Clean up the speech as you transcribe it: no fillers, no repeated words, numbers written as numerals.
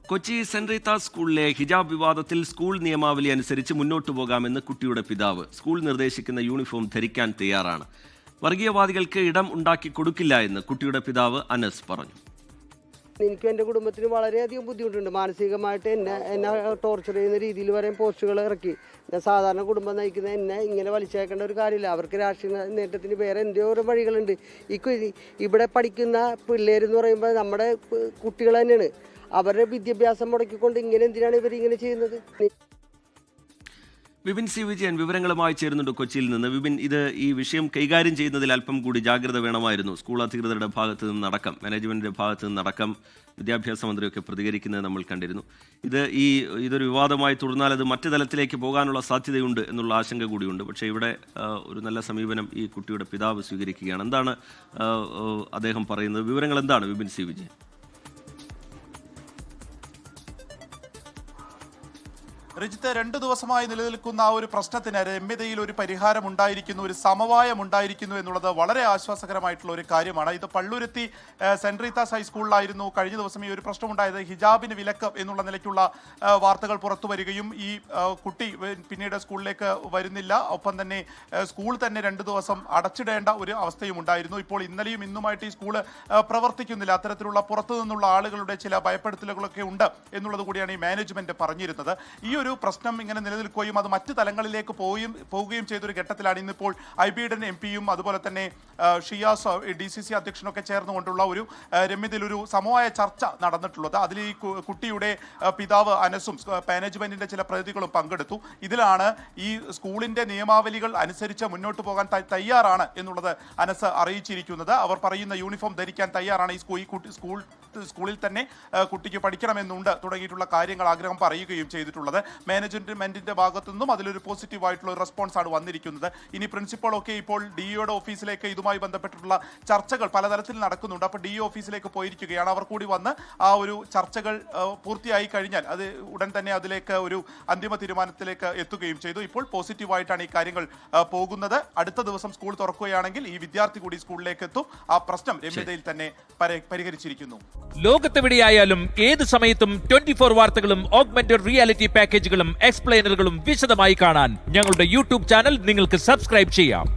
Kochi saint Rita's സ്കൂളിലെ ഹിജാബ് വിവാദത്തിൽ school നിയമാവലി അനുസരിച്ച് മുന്നോട്ടു പോകാമെന്ന് കുട്ടിയുടെ പിതാവ്. സ്കൂൾ നിർദ്ദേശിക്കുന്ന യൂണിഫോം ധരിക്കാൻ തയ്യാറാണ്. വർഗീയവാദികൾക്ക് ഇടം ഉണ്ടാക്കി കൊടുക്കില്ല എന്ന് കുട്ടിയുടെ പിതാവ് അനസ് പറഞ്ഞു. എനിക്കും എൻ്റെ കുടുംബത്തിന് വളരെയധികം ബുദ്ധിമുട്ടുണ്ട്. മാനസികമായിട്ട് എന്നെ ടോർച്ചർ ചെയ്യുന്ന രീതിയിൽ വരെ പോസ്റ്റുകൾ ഇറക്കി. ഞാൻ സാധാരണ കുടുംബം നയിക്കുന്ന എന്നെ ഇങ്ങനെ വലിച്ചേക്കേണ്ട ഒരു കാര്യമില്ല. അവർക്ക് രാഷ്ട്രീയ നേട്ടത്തിന് വേറെ എന്തോരം വഴികളുണ്ട്. ഇവിടെ പഠിക്കുന്ന പിള്ളേരെന്ന് പറയുമ്പോൾ നമ്മുടെ കുട്ടികൾ തന്നെയാണ്. അവരുടെ വിദ്യാഭ്യാസം മുടക്കിക്കൊണ്ട് ഇങ്ങനെ എന്തിനാണ് ഇവരിങ്ങനെ ചെയ്യുന്നത്? വിപിൻ സി വിജയൻ വിവരങ്ങളുമായി ചേരുന്നുണ്ട് കൊച്ചിയിൽ നിന്ന്. വിപിൻ, ഈ വിഷയം കൈകാര്യം ചെയ്യുന്നതിൽ അല്പം കൂടി ജാഗ്രത വേണമായിരുന്നു. സ്കൂൾ അധികൃതരുടെ ഭാഗത്തു നിന്നടക്കം, മാനേജ്മെന്റിന്റെ ഭാഗത്തു നിന്നടക്കം വിദ്യാഭ്യാസ മന്ത്രിയൊക്കെ പ്രതികരിക്കുന്നത് നമ്മൾ കണ്ടിരുന്നു. ഇതൊരു വിവാദമായി തുടർന്നാൽ അത് മറ്റു തലത്തിലേക്ക് പോകാനുള്ള സാധ്യതയുണ്ട് എന്നുള്ള ആശങ്ക കൂടിയുണ്ട്. പക്ഷേ ഇവിടെ ഒരു നല്ല സമീപനം ഈ കുട്ടിയുടെ പിതാവ് സ്വീകരിക്കുകയാണ്. എന്താണ് അദ്ദേഹം പറയുന്നത്? വിവരങ്ങൾ എന്താണ് വിപിൻ സി വിജയൻ? രജിത്ത്, 2 ദിവസമായി നിലനിൽക്കുന്ന ആ ഒരു പ്രശ്നത്തിന് രമ്യതയിൽ ഒരു പരിഹാരം ഉണ്ടായിരിക്കുന്നു, ഒരു സമവായം ഉണ്ടായിരിക്കുന്നു എന്നുള്ളത് വളരെ ആശ്വാസകരമായിട്ടുള്ള ഒരു കാര്യമാണ്. ഇത് പള്ളുരുത്തി സെന്റ് റീത്താസ് ഹൈസ്കൂളിലായിരുന്നു കഴിഞ്ഞ ദിവസം ഈ ഒരു പ്രശ്നമുണ്ടായത്. ഹിജാബിന് വിലക്ക് എന്നുള്ള നിലയ്ക്കുള്ള വാർത്തകൾ പുറത്തു വരികയും ഈ കുട്ടി പിന്നീട് സ്കൂളിലേക്ക് വരുന്നില്ല. ഒപ്പം തന്നെ സ്കൂൾ തന്നെ 2 ദിവസം അടച്ചിടേണ്ട ഒരു അവസ്ഥയും ഉണ്ടായിരുന്നു. ഇപ്പോൾ ഇന്നലെയും ഇന്നുമായിട്ട് ഈ സ്കൂള് പ്രവർത്തിക്കുന്നില്ല. അത്തരത്തിലുള്ള പുറത്തു നിന്നുള്ള ആളുകളുടെ ചില ഭയപ്പെടുത്തലുകളൊക്കെ ഉണ്ട് എന്നുള്ളത് കൂടിയാണ് ഈ മാനേജ്മെന്റ് പറഞ്ഞിരുന്നത്. ഈ ഒരു പ്രശ്നം ഇങ്ങനെ നിലനിൽക്കുകയും അത് മറ്റു തലങ്ങളിലേക്ക് പോവുകയും ചെയ്തൊരു ഘട്ടത്തിലാണ് ഇന്നിപ്പോൾ ഐബിയുടെ എംപിയും അതുപോലെ തന്നെ ഷിയാസ് DCC അധ്യക്ഷനൊക്കെ ചേർന്നുകൊണ്ടുള്ള ഒരു രമ്യതയിൽ ഒരു സമവായ ചർച്ച നടന്നിട്ടുള്ളത്. അതിൽ ഈ കുട്ടിയുടെ പിതാവ് അനസും മാനേജ്മെന്റിന്റെ ചില പ്രതിനിധികളും പങ്കെടുത്തു. ഇതിലാണ് ഈ സ്കൂളിന്റെ നിയമാവലികൾ അനുസരിച്ച് മുന്നോട്ട് പോകാൻ തയ്യാറാണ് എന്നുള്ളത് അനസ് അറിയിച്ചിരിക്കുന്നത്. അവർ പറയുന്ന യൂണിഫോം ധരിക്കാൻ തയ്യാറാണ്. സ്കൂളിൽ തന്നെ കുട്ടിക്ക് പഠിക്കണമെന്നുണ്ട് തുടങ്ങിയിട്ടുള്ള കാര്യങ്ങൾ ആഗ്രഹം പറയുകയും ചെയ്തിട്ടുള്ളത്. മാനേജ്മെന്റിന്റെ ഭാഗത്തു നിന്നും അതിലൊരു പോസിറ്റീവ് ആയിട്ടുള്ള ഒരു റെസ്പോൺസ് ആണ് വന്നിരിക്കുന്നത്. ഇനി പ്രിൻസിപ്പളൊക്കെ ഇപ്പോൾ DEOയുടെ ഓഫീസിലേക്ക് ഇതുമായി ബന്ധപ്പെട്ടിട്ടുള്ള ചർച്ചകൾ പലതരത്തിൽ നടക്കുന്നുണ്ട്. അപ്പോൾ DEO ഓഫീസിലേക്ക് പോയിരിക്കുകയാണ്. അവർ കൂടി വന്ന് ആ ഒരു ചർച്ചകൾ പൂർത്തിയായി കഴിഞ്ഞാൽ അത് ഉടൻ തന്നെ അതിലേക്ക് ഒരു അന്തിമ തീരുമാനത്തിലേക്ക് എത്തുകയും ചെയ്തു. ഇപ്പോൾ പോസിറ്റീവായിട്ടാണ് ഈ കാര്യങ്ങൾ പോകുന്നത്. അടുത്ത ദിവസം സ്കൂൾ തുറക്കുകയാണെങ്കിൽ ഈ വിദ്യാർത്ഥി കൂടി സ്കൂളിലേക്ക് എത്തും. ആ പ്രശ്നം രമ്യതയിൽ തന്നെ പരിഹരിച്ചിരിക്കുന്നു. ലോകത്തെവിടെയായാലും ഏത് സമയത്തും 24 വാർത്തകളും ഓഗ്മെന്റഡ് റിയാലിറ്റി പാക്കേജുകളും എക്സ്പ്ലെയിനറുകളും വിശദമായി കാണാൻ ഞങ്ങളുടെ YouTube ചാനൽ നിങ്ങൾക്ക് സബ്സ്ക്രൈബ് ചെയ്യാം.